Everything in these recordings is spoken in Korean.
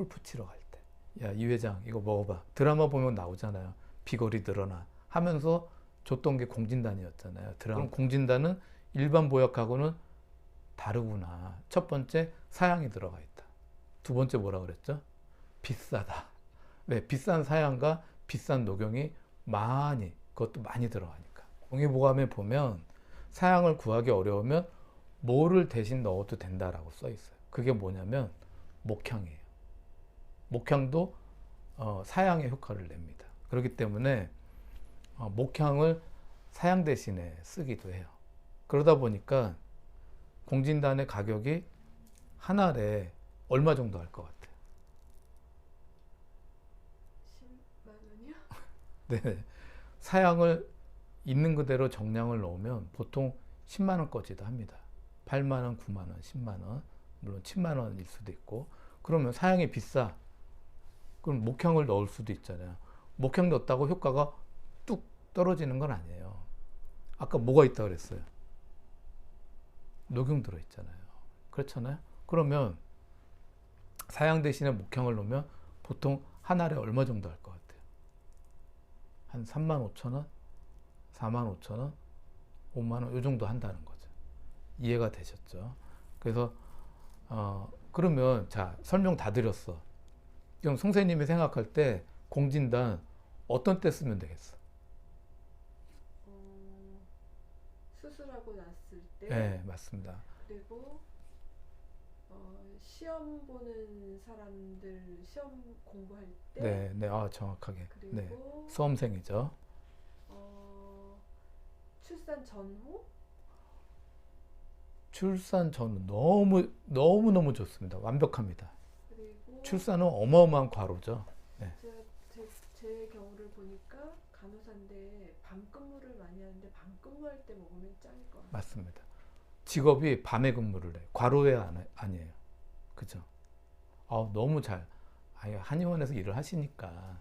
골프 치러 갈 때. 야, 이 회장 이거 먹어봐. 드라마 보면 나오잖아요. 비거리 늘어나 하면서 줬던 게 공진단이었잖아요. 그럼 공진단은 일반 보약하고는 다르구나. 첫 번째, 사양이 들어가 있다. 두 번째 뭐라 그랬죠? 비싸다. 네, 비싼 사양과 비싼 녹용이 그것도 많이 들어가니까. 동의보감에 보면 사양을 구하기 어려우면 뭐를 대신 넣어도 된다라고 써 있어요. 그게 뭐냐면 목향이에요. 목향도 사양의 효과를 냅니다. 그렇기 때문에 목향을 사양 대신에 쓰기도 해요. 그러다 보니까 공진단의 가격이 한 알에 얼마 정도 할 것 같아요? 10만 원이요? 네. 사양을 있는 그대로 정량을 넣으면 보통 10만 원까지도 합니다. 8만 원, 9만 원, 10만 원, 물론 10만 원일 수도 있고. 그러면 사양이 비싸. 그럼 목향을 넣을 수도 있잖아요. 목향 넣었다고 효과가 뚝 떨어지는 건 아니에요. 아까 뭐가 있다고 그랬어요? 녹용 들어있잖아요. 그렇잖아요. 그러면 사양 대신에 목향을 넣으면 보통 한 알에 얼마 정도 할 것 같아요? 한 3만 5천 원? 4만 5천 원? 5만 원? 이 정도 한다는 거죠. 이해가 되셨죠? 그래서 그러면 자, 설명 다 드렸어. 그럼 선생님이 생각할 때 공진단 어떤 때 쓰면 되겠어? 수술하고 났을 때. 네, 맞습니다. 그리고 시험 보는 사람들 시험 공부할 때. 네, 네, 정확하게. 그리고 네, 수험생이죠. 출산 전후. 출산 전후 너무 좋습니다. 완벽합니다. 그리고 출산은 어마어마한 과로죠. 네. 제 경우를 보니까 간호사인데 밤 근무를 많이 하는데 밤 근무할 때 먹으면 짱일 것 같아요. 맞습니다. 직업이 밤에 근무를 해요. 과로회 아니에요. 그죠? 너무 잘. 한의원에서 일을 하시니까.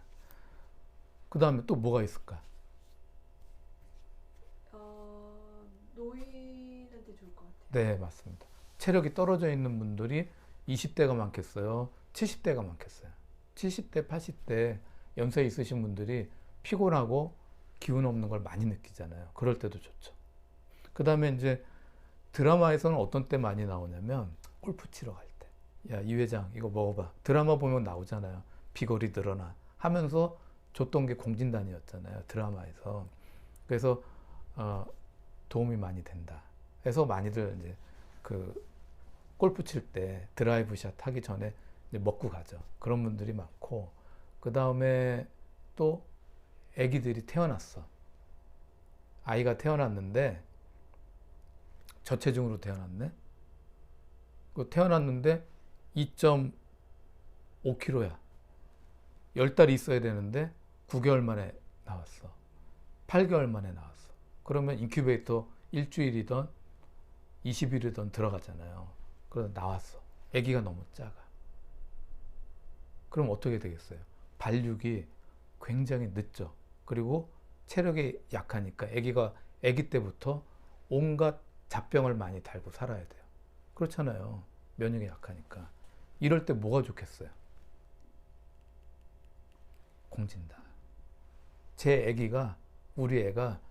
그 다음에 또 뭐가 있을까? 노인한테 좋을 것 같아요. 네, 맞습니다. 체력이 떨어져 있는 분들이 20대가 많겠어요? 70대가 많겠어요? 70대, 80대 연세 있으신 분들이 피곤하고 기운 없는 걸 많이 느끼잖아요. 그럴 때도 좋죠. 그 다음에 이제 드라마에서는 어떤 때 많이 나오냐면 골프 치러 갈 때. 야, 이 회장 이거 먹어봐. 드라마 보면 나오잖아요. 비거리 늘어나 하면서 줬던 게 공진단이었잖아요. 드라마에서. 그래서 도움이 많이 된다. 그래서 많이들 이제 그 골프 칠 때 드라이브 샷 하기 전에 이제 먹고 가죠. 그런 분들이 많고, 그 다음에 또 아기들이 태어났어. 아이가 태어났는데 저체중으로 태어났네. 그 태어났는데 2.5kg야. 10달이 있어야 되는데 9개월 만에 나왔어. 8개월 만에 나왔어. 그러면 인큐베이터 일주일이든 20일이든 들어가잖아요. 그래서 나왔어. 아기가 너무 작아. 그럼 어떻게 되겠어요? 발육이 굉장히 늦죠. 그리고 체력이 약하니까 아기 때부터 온갖 잡병을 많이 달고 살아야 돼요. 그렇잖아요. 면역이 약하니까. 이럴 때 뭐가 좋겠어요? 공진단. 우리 애가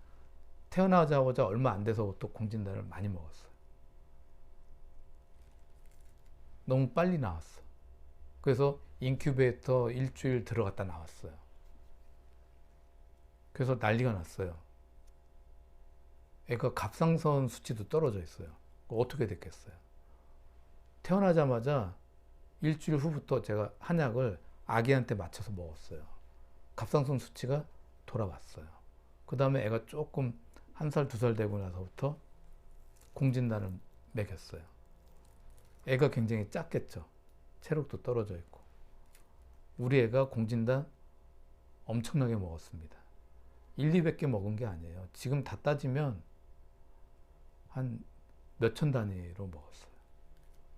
태어나자마자 얼마 안 돼서부터 공진단을 많이 먹었어요. 너무 빨리 나왔어. 그래서 인큐베이터 일주일 들어갔다 나왔어요. 그래서 난리가 났어요. 애가 갑상선 수치도 떨어져 있어요. 어떻게 됐겠어요? 태어나자마자 일주일 후부터 제가 한약을 아기한테 맞춰서 먹었어요. 갑상선 수치가 돌아왔어요. 그 다음에 애가 조금 1살, 2살 되고 나서부터 공진단을 먹였어요. 애가 굉장히 작겠죠. 체력도 떨어져 있고. 우리 애가 공진단 엄청나게 먹었습니다. 1, 200개 먹은 게 아니에요. 지금 다 따지면 한 몇천 단위로 먹었어요.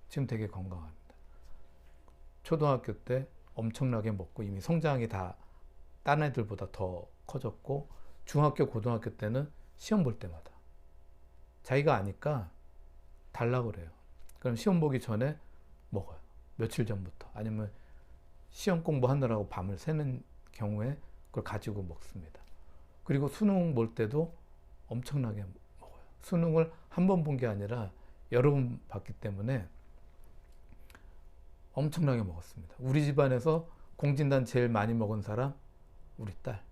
지금 되게 건강합니다. 초등학교 때 엄청나게 먹고 이미 성장이 다 딴 애들보다 더 커졌고, 중학교, 고등학교 때는 시험 볼 때마다 자기가 아니까 달라고 그래요. 그럼 시험 보기 전에 먹어요. 며칠 전부터. 아니면 시험 공부하느라고 밤을 새는 경우에 그걸 가지고 먹습니다. 그리고 수능 볼 때도 엄청나게 먹어요. 수능을 한 번 본 게 아니라 여러 번 봤기 때문에 엄청나게 먹었습니다. 우리 집안에서 공진단 제일 많이 먹은 사람 우리 딸.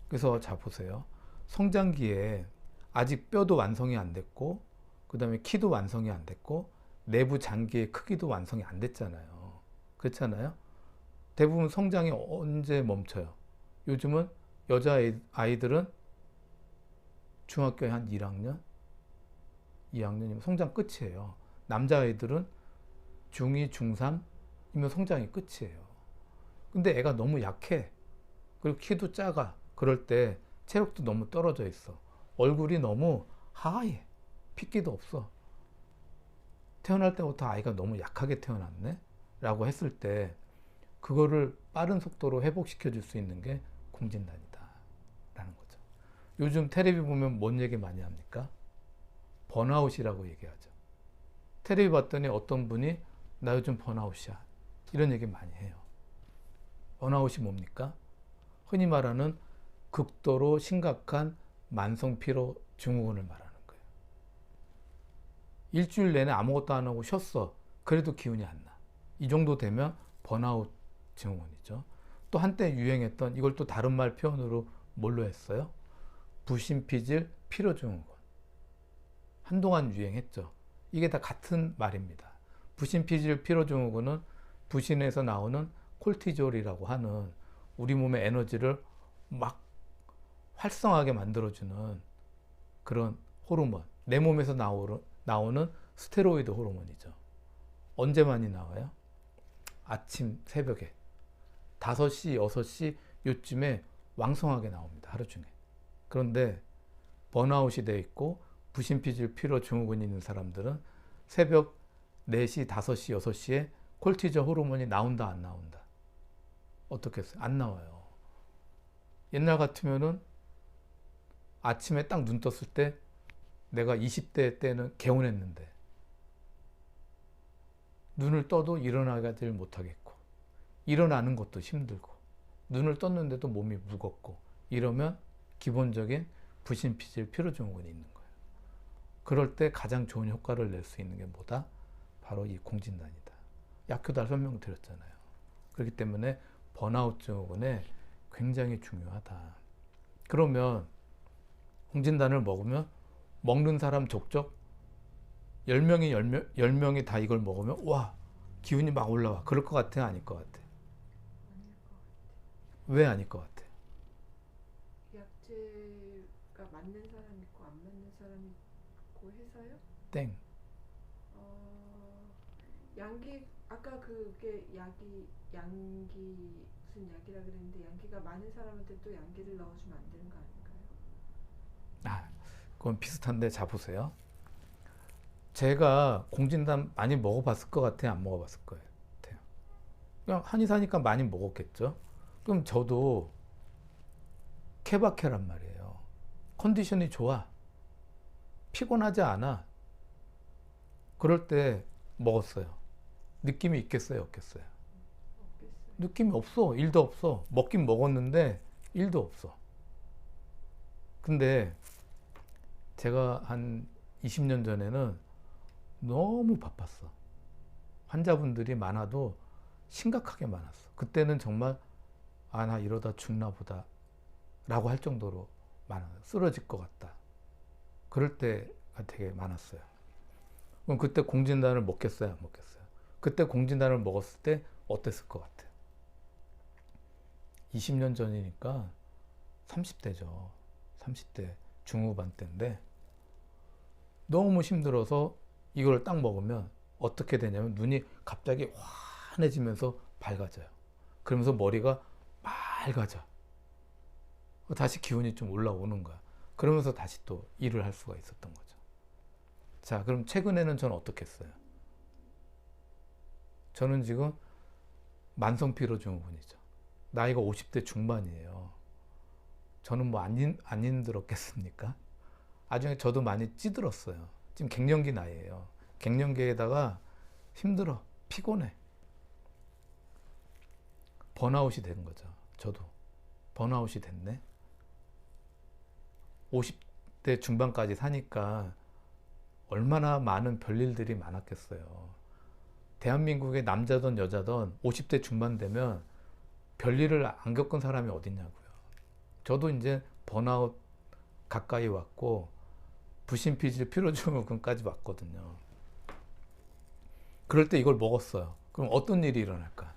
그래서 자 보세요. 성장기에 아직 뼈도 완성이 안 됐고 그 다음에 키도 완성이 안 됐고 내부 장기의 크기도 완성이 안 됐잖아요. 그렇잖아요. 대부분 성장이 언제 멈춰요? 요즘은 여자아이들은 중학교에 한 1학년? 2학년이면 성장 끝이에요. 남자아이들은 중2, 중3이면 성장이 끝이에요. 근데 애가 너무 약해. 그리고 키도 작아. 그럴 때 체력도 너무 떨어져 있어. 얼굴이 너무 하얘. 핏기도 없어. 태어날 때부터 아이가 너무 약하게 태어났네? 라고 했을 때 그거를 빠른 속도로 회복시켜 줄 수 있는 게 공진단이다 라는 거죠. 요즘 텔레비 보면 뭔 얘기 많이 합니까? 번아웃이라고 얘기하죠. 텔레비 봤더니 어떤 분이 나 요즘 번아웃이야 이런 얘기 많이 해요. 번아웃이 뭡니까? 흔히 말하는 극도로 심각한 만성피로 증후군을 말하는 거예요. 일주일 내내 아무것도 안 하고 쉬었어. 그래도 기운이 안 나. 이 정도 되면 번아웃 증후군이죠. 또 한때 유행했던 이걸 또 다른 말 표현으로 뭘로 했어요? 부신피질 피로증후군. 한동안 유행했죠. 이게 다 같은 말입니다. 부신피질 피로증후군은 부신에서 나오는 콜티졸이라고 하는 우리 몸의 에너지를 막 활성하게 만들어주는 그런 호르몬, 내 몸에서 나오는 스테로이드 호르몬이죠. 언제 많이 나와요? 아침 새벽에 5시, 6시 요쯤에 왕성하게 나옵니다. 하루 중에. 그런데 번아웃이 돼 있고 부신피질 피로 증후군이 있는 사람들은 새벽 4시, 5시, 6시에 콜티졸 호르몬이 나온다, 안 나온다? 어떻겠어요? 안 나와요. 옛날 같으면은 아침에 딱 눈 떴을 때 내가 20대 때는 개운했는데 눈을 떠도 일어나질 못하겠고 일어나는 것도 힘들고 눈을 떴는데도 몸이 무겁고 이러면 기본적인 부신피질 피로증후군이 있는 거예요. 그럴 때 가장 좋은 효과를 낼 수 있는 게 뭐다? 바로 이 공진단이다. 약효달 설명드렸잖아요. 그렇기 때문에 번아웃 증후군에 굉장히 중요하다. 그러면 공진단을 먹으면 먹는 사람 족적 10명이 다 이걸 먹으면 와 기운이 막 올라와. 그럴 것 같아? 아닐 것 같아? 아닐 것 같아. 왜 아닐 것 같아? 약제가 맞는 사람 있고 안 맞는 사람 있고 해서요? 땡. 양기 아까 그게 양기 무슨 약이라 그랬는데 양기가 많은 사람한테 또 양기를 넣어주면 안 되는 거 아닌가요? 아, 그건 비슷한데 자 보세요. 제가 공진단 많이 먹어봤을 것 같아요? 안 먹어봤을 거예요? 같아요. 그냥 한의사니까 많이 먹었겠죠? 그럼 저도 케바케란 말이에요. 컨디션이 좋아. 피곤하지 않아. 그럴 때 먹었어요. 느낌이 있겠어요? 없겠어요? 없겠어요. 느낌이 없어. 일도 없어. 먹긴 먹었는데 일도 없어. 근데 제가 한 20년 전에는 너무 바빴어. 환자분들이 많아도 심각하게 많았어. 그때는 정말 아, 나 이러다 죽나 보다 라고 할 정도로 많아요. 쓰러질 것 같다. 그럴 때가 되게 많았어요. 그럼 그때 공진단을 먹겠어요? 안 먹겠어요? 그때 공진단을 먹었을 때 어땠을 것 같아요? 20년 전이니까 30대죠. 30대 중후반 때인데 너무 힘들어서 이걸 딱 먹으면 어떻게 되냐면 눈이 갑자기 환해지면서 밝아져요. 그러면서 머리가 맑아져. 다시 기운이 좀 올라오는 거야. 그러면서 다시 또 일을 할 수가 있었던 거죠. 자, 그럼 최근에는 저는 어떻게 했어요? 저는 지금 만성피로증후군이죠. 나이가 50대 중반이에요. 저는 뭐 안 힘들었겠습니까? 나중에 저도 많이 찌들었어요. 지금 갱년기 나이에요. 갱년기에다가 힘들어, 피곤해. 번아웃이 된 거죠. 저도 번아웃이 됐네. 50대 중반까지 사니까 얼마나 많은 별일들이 많았겠어요. 대한민국의 남자든 여자든 50대 중반 되면 별일을 안 겪은 사람이 어딨냐고요. 저도 이제 번아웃 가까이 왔고 부신피질 피로증후군까지 왔거든요. 그럴 때 이걸 먹었어요. 그럼 어떤 일이 일어날까?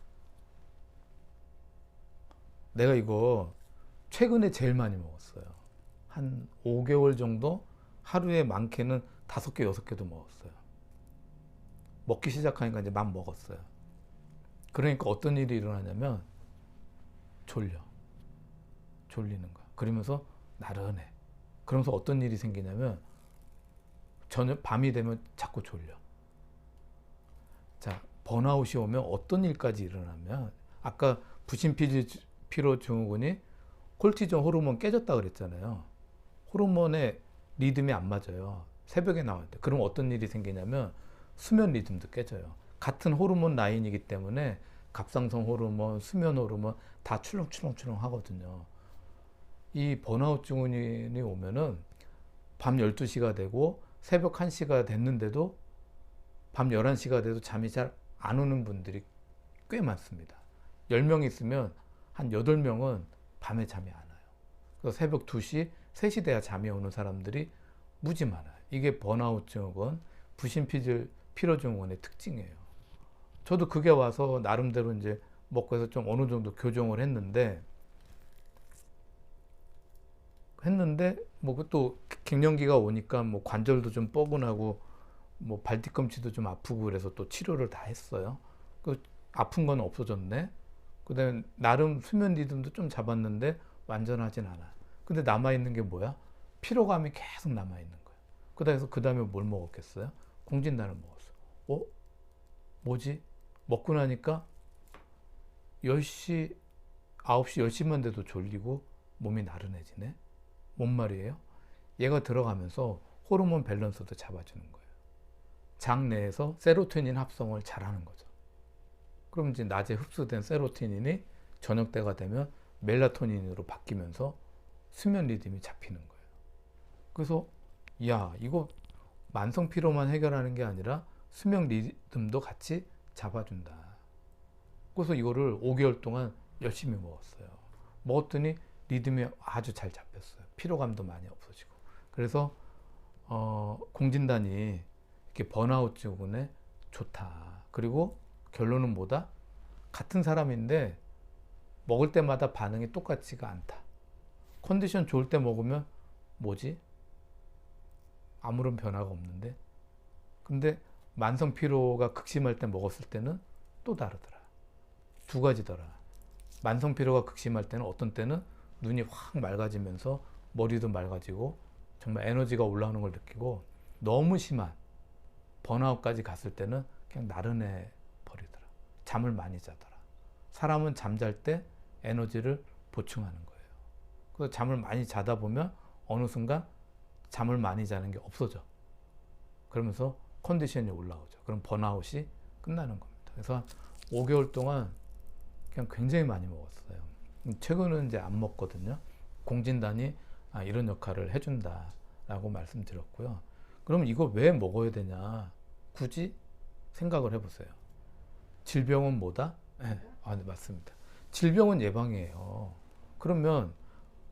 내가 이거 최근에 제일 많이 먹었어요. 한 5개월 정도 하루에 많게는 5개, 6개도 먹었어요. 먹기 시작하니까 이제 막 먹었어요. 그러니까 어떤 일이 일어나냐면 졸리는 거야. 그러면서 나른해. 그러면서 어떤 일이 생기냐면 저녁 밤이 되면 자꾸 졸려. 자, 번아웃이 오면 어떤 일까지 일어나면 아까 부신피로증후군이 콜티졸 호르몬 깨졌다 그랬잖아요. 호르몬의 리듬이 안 맞아요. 새벽에 나올 때. 그럼 어떤 일이 생기냐면 수면 리듬도 깨져요. 같은 호르몬 라인이기 때문에 갑상선 호르몬, 수면 호르몬 다 출렁출렁 하거든요. 이 번아웃 증후군이 오면은 밤 12시가 되고 새벽 1시가 됐는데도 밤 11시가 돼도 잠이 잘 안 오는 분들이 꽤 많습니다. 10명 있으면 한 8명은 밤에 잠이 안 와요. 그래서 새벽 2시, 3시 돼야 잠이 오는 사람들이 무지 많아요. 이게 번아웃 증후군, 부신피로증후군의 특징이에요. 저도 그게 와서 나름대로 이제 먹고 해서 좀 어느 정도 교정을 했는데 뭐 또 갱년기가 오니까 뭐 관절도 좀 뻐근하고 뭐 발뒤꿈치도 좀 아프고 그래서 또 치료를 다 했어요. 그 아픈 건 없어졌네. 그다음에 나름 수면 리듬도 좀 잡았는데 완전하진 않아. 근데 남아 있는 게 뭐야? 피로감이 계속 남아 있는 거야. 그다음에 뭘 먹었겠어요? 공진단을 먹었어. 뭐지? 먹고 나니까 10시, 9시, 10시만 돼도 졸리고 몸이 나른해지네. 뭔 말이에요? 얘가 들어가면서 호르몬 밸런스도 잡아주는 거예요. 장 내에서 세로토닌 합성을 잘하는 거죠. 그럼 이제 낮에 흡수된 세로토닌이 저녁 때가 되면 멜라토닌으로 바뀌면서 수면 리듬이 잡히는 거예요. 그래서 야, 이거 만성 피로만 해결하는 게 아니라 수면 리듬도 같이 잡아준다. 그래서 이거를 5개월 동안 열심히 먹었어요. 먹었더니 리듬이 아주 잘 잡혔어요. 피로감도 많이 없어지고. 그래서 공진단이 이렇게 번아웃 증후군에 좋다. 그리고 결론은 뭐다? 같은 사람인데 먹을 때마다 반응이 똑같지가 않다. 컨디션 좋을 때 먹으면 뭐지? 아무런 변화가 없는데. 근데 만성 피로가 극심할 때 먹었을 때는 또 다르더라. 두 가지더라. 만성 피로가 극심할 때는 어떤 때는 눈이 확 맑아지면서 머리도 맑아지고 정말 에너지가 올라오는 걸 느끼고 너무 심한 번아웃까지 갔을 때는 그냥 나른해 버리더라. 잠을 많이 자더라. 사람은 잠잘 때 에너지를 보충하는 거예요. 그래서 잠을 많이 자다 보면 어느 순간 잠을 많이 자는 게 없어져. 그러면서 컨디션이 올라오죠. 그럼 번아웃이 끝나는 겁니다. 그래서 5개월 동안 그냥 굉장히 많이 먹었어요. 최근은 이제 안 먹거든요. 공진단이 이런 역할을 해준다라고 말씀드렸고요. 그럼 이거 왜 먹어야 되냐? 굳이 생각을 해보세요. 질병은 뭐다? 네, 네, 맞습니다. 질병은 예방이에요. 그러면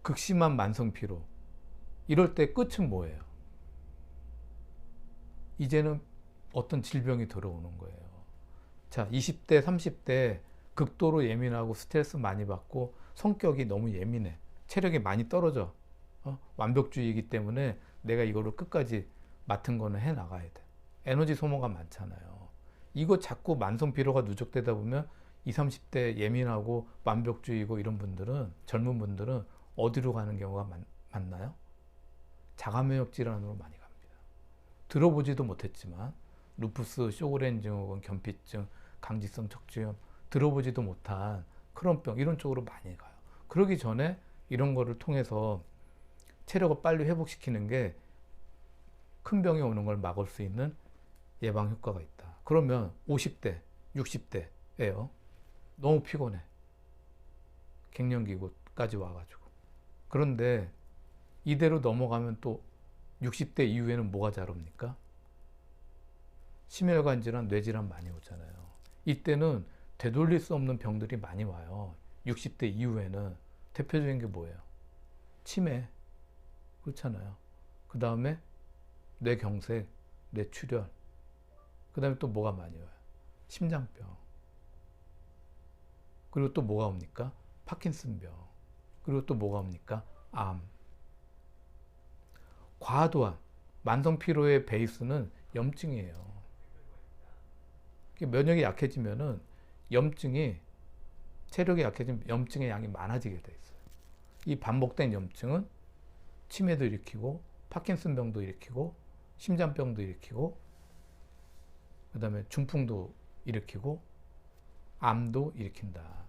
극심한 만성 피로 이럴 때 끝은 뭐예요? 이제는 어떤 질병이 들어오는 거예요. 자, 20대, 30대 극도로 예민하고 스트레스 많이 받고 성격이 너무 예민해. 체력이 많이 떨어져. 완벽주의이기 때문에 내가 이거를 끝까지 맡은 거는 해 나가야 돼. 에너지 소모가 많잖아요. 이거 자꾸 만성 피로가 누적되다 보면 20, 30대 예민하고 완벽주의고 이런 분들은, 젊은 분들은 어디로 가는 경우가 많나요? 자가면역 질환으로 많이 갑니다. 들어보지도 못했지만 루푸스, 쇼그렌 증후군, 견피증, 강직성 척추염 들어보지도 못한 크론병 이런 쪽으로 많이 가요. 그러기 전에 이런 거를 통해서 체력을 빨리 회복시키는 게 큰 병이 오는 걸 막을 수 있는 예방 효과가 있다. 그러면 50대, 60대예요. 너무 피곤해. 갱년기까지 와가지고. 그런데 이대로 넘어가면 또 60대 이후에는 뭐가 잘 옵니까? 심혈관 질환, 뇌질환 많이 오잖아요. 이때는 되돌릴 수 없는 병들이 많이 와요. 60대 이후에는 대표적인 게 뭐예요? 치매. 그렇잖아요. 그 다음에 뇌경색, 뇌출혈. 그 다음에 또 뭐가 많이 와요? 심장병. 그리고 또 뭐가 옵니까? 파킨슨병. 그리고 또 뭐가 옵니까? 암. 과도한 만성피로의 베이스는 염증이에요. 면역이 약해지면은 체력이 약해지면 염증의 양이 많아지게 돼 있어요. 이 반복된 염증은 치매도 일으키고 파킨슨병도 일으키고 심장병도 일으키고 그 다음에 중풍도 일으키고 암도 일으킨다.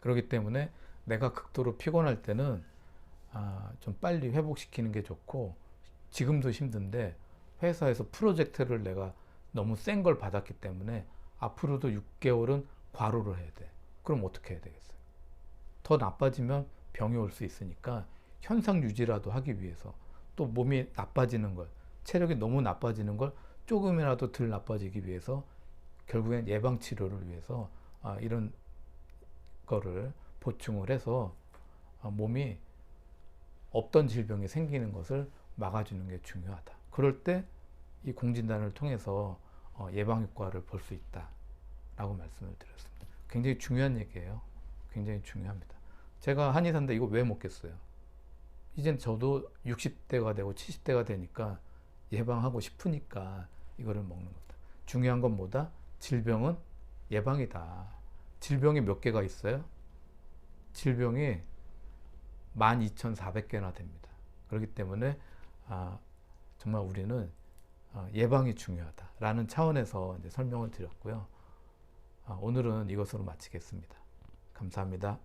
그렇기 때문에 내가 극도로 피곤할 때는 좀 빨리 회복시키는 게 좋고, 지금도 힘든데 회사에서 프로젝트를 내가 너무 센 걸 받았기 때문에 앞으로도 6개월은 과로를 해야 돼. 그럼 어떻게 해야 되겠어요? 더 나빠지면 병이 올 수 있으니까 현상 유지라도 하기 위해서, 또 몸이 나빠지는 걸, 체력이 너무 나빠지는 걸 조금이라도 덜 나빠지기 위해서 결국엔 예방 치료를 위해서 이런 거를 보충을 해서 몸이 없던 질병이 생기는 것을 막아주는 게 중요하다. 그럴 때 이 공진단을 통해서 예방 효과를 볼 수 있다라고 말씀을 드렸습니다. 굉장히 중요한 얘기예요. 굉장히 중요합니다. 제가 한의사인데 이거 왜 먹겠어요? 이젠 저도 60대가 되고 70대가 되니까 예방하고 싶으니까 이거를 먹는 거다. 중요한 건 뭐다? 질병은 예방이다. 질병이 몇 개가 있어요? 질병이 12,400개나 됩니다. 그렇기 때문에 정말 우리는 예방이 중요하다라는 차원에서 이제 설명을 드렸고요. 오늘은 이것으로 마치겠습니다. 감사합니다.